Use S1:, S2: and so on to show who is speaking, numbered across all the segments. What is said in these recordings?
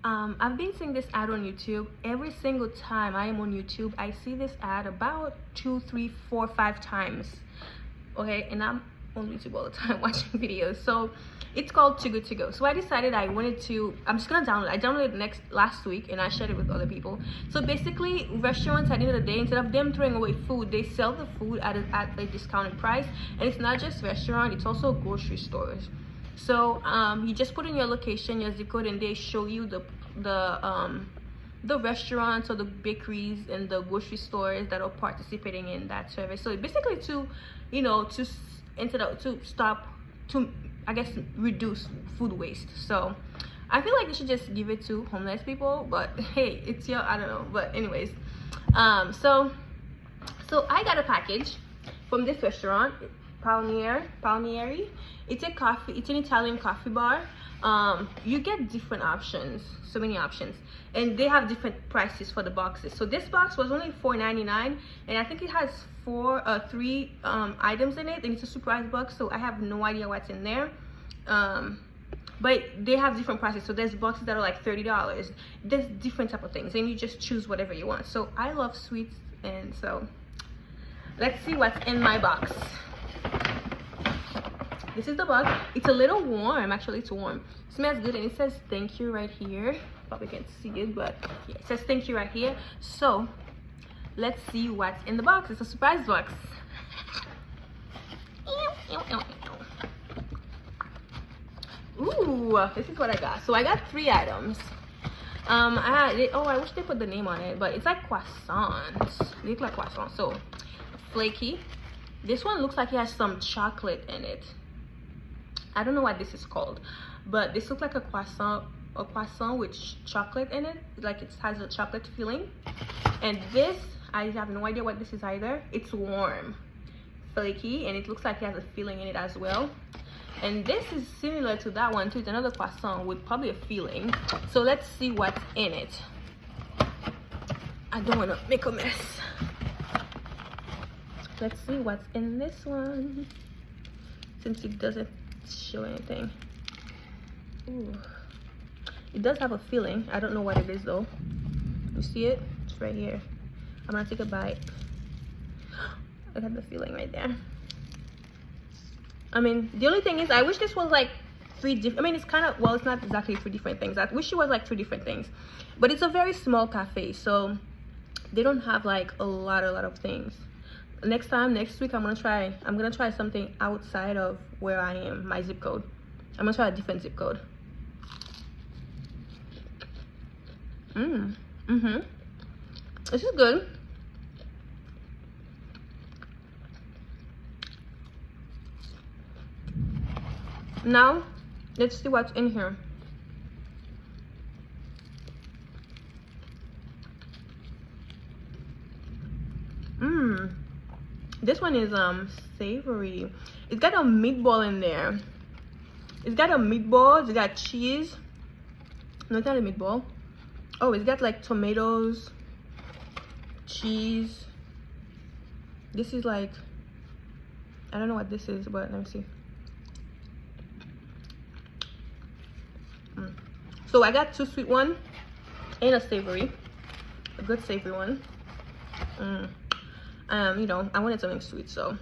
S1: I've been seeing this ad on YouTube. Every single time I am on YouTube, I see this ad about 2, 3, 4, 5 times. Okay, and I'm on YouTube all the time watching videos. So it's called Too Good To Go. So I decided I'm just gonna download it. I downloaded it last week and I shared it with other people. So basically, restaurants at the end of the day, instead of them throwing away food, they sell the food at a discounted price. And it's not just restaurant, it's also grocery stores. So you just put in your location, your zip code, and they show you the restaurants or the bakeries and the grocery stores that are participating in that service. So basically to I guess reduce food waste. So I feel like they should just give it to homeless people, but hey, it's I don't know. But anyways, so I got a package from this restaurant, Palmieri. It's an Italian coffee bar. You get different options, so many options, and they have different prices for the boxes. So this box was only $4.99, and I think it has three items in it, and it's a surprise box, so I have no idea what's in there. But they have different prices. So there's boxes that are like $30. There's different type of things, and you just choose whatever you want. So I love sweets, and so let's see what's in my box. This is the box. It's a little warm, actually. It's warm. It smells good, and it says thank you right here. Probably can't see it, but yeah, it says thank you right here. So let's see what's in the box. It's a surprise box. Ooh, this is what I got. So I got 3 items. I wish they put the name on it, but it's like croissants. They look like croissants. So flaky. This one looks like it has some chocolate in it. I don't know what this is called, but this looks like a croissant with chocolate in it. Like it has a chocolate filling. And this, I have no idea what this is either. It's warm, flaky, and it looks like it has a filling in it as well. And this is similar to that one too. It's another croissant with probably a filling. So let's see what's in it. I don't want to make a mess. Let's see what's in this one, since it doesn't show anything. Ooh. It does have a filling. I don't know what it is though. You see it? It's right here. I'm gonna take a bite. I got the filling right there. I mean, the only thing is, I wish this was like 3 different. I mean, it's kind of, well, it's not exactly 3 different things. I wish it was like 3 different things, but it's a very small cafe, so they don't have like a lot of things. Next week, I'm gonna try something outside of where I am, my zip code. I'm gonna try a different zip code. This is good. Now let's see what's in here. This one is savory. It's got a meatball in there. It's got a meatball. It's got cheese. No, it's not a meatball. Oh, it's got like tomatoes, cheese. This is like, I don't know what this is, but let me see. So I got 2 sweet one and a savory, a good savory one. I wanted something sweet, so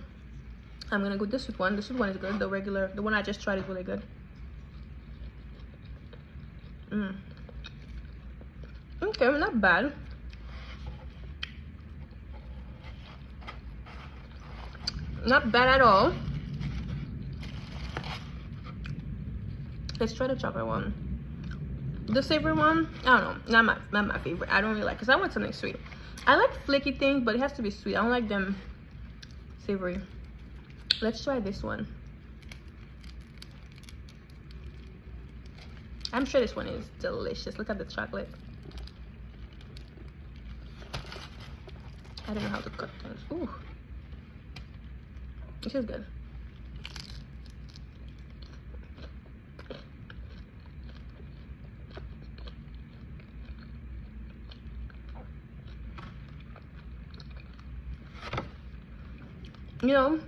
S1: I'm gonna go with the sweet one. The sweet one is good. The one I just tried is really good. Okay, not bad. Not bad at all. Let's try the chocolate one. The savory one, I don't know, not my favorite. I don't really like, because I want something sweet. I like flaky things, but it has to be sweet. I don't like them savory. Let's try this one. I'm sure this one is delicious. Look at the chocolate. I don't know how to cut things. Ooh, this is good. You know,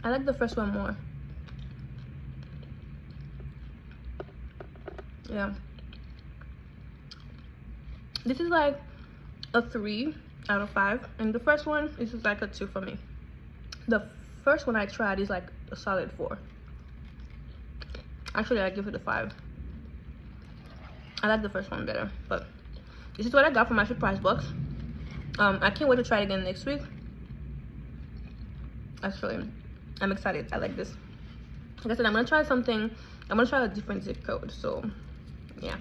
S1: I like the first one more. Yeah. This is like a 3 out of 5. And the first one, this is like a 2 for me. The first one I tried is like a solid 4. Actually, I give it a 5. I like the first one better. But this is what I got for my surprise box. I can't wait to try it again next week. Actually, I'm excited. I like this. Like I said, I'm gonna try something. I'm gonna try a different zip code. So yeah.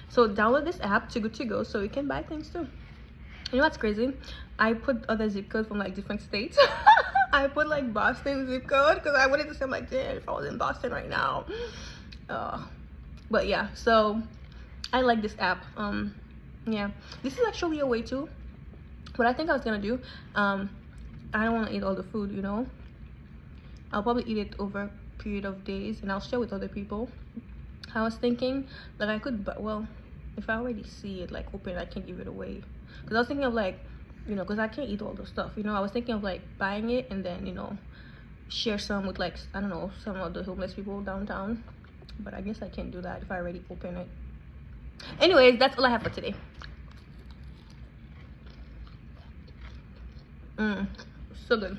S1: So download this app, Too Good To Go, so you can buy things too. You know what's crazy? I put other zip codes from like different states. I put like Boston zip code because I wanted to say, I'm like, damn, if I was in Boston right now. But yeah, so I like this app. Yeah, this is actually a way too. What I think I was gonna do, I don't want to eat all the food, you know. I'll probably eat it over a period of days, and I'll share with other people. I was thinking like I could, but well, if I already see it like open, I can't give it away. Because I was thinking of like, you know, because I can't eat all the stuff, you know. I was thinking of like buying it and then, you know, share some with like, I don't know, some of the homeless people downtown. But I guess I can't do that if I already open it. Anyways, that's all I have for today. So good.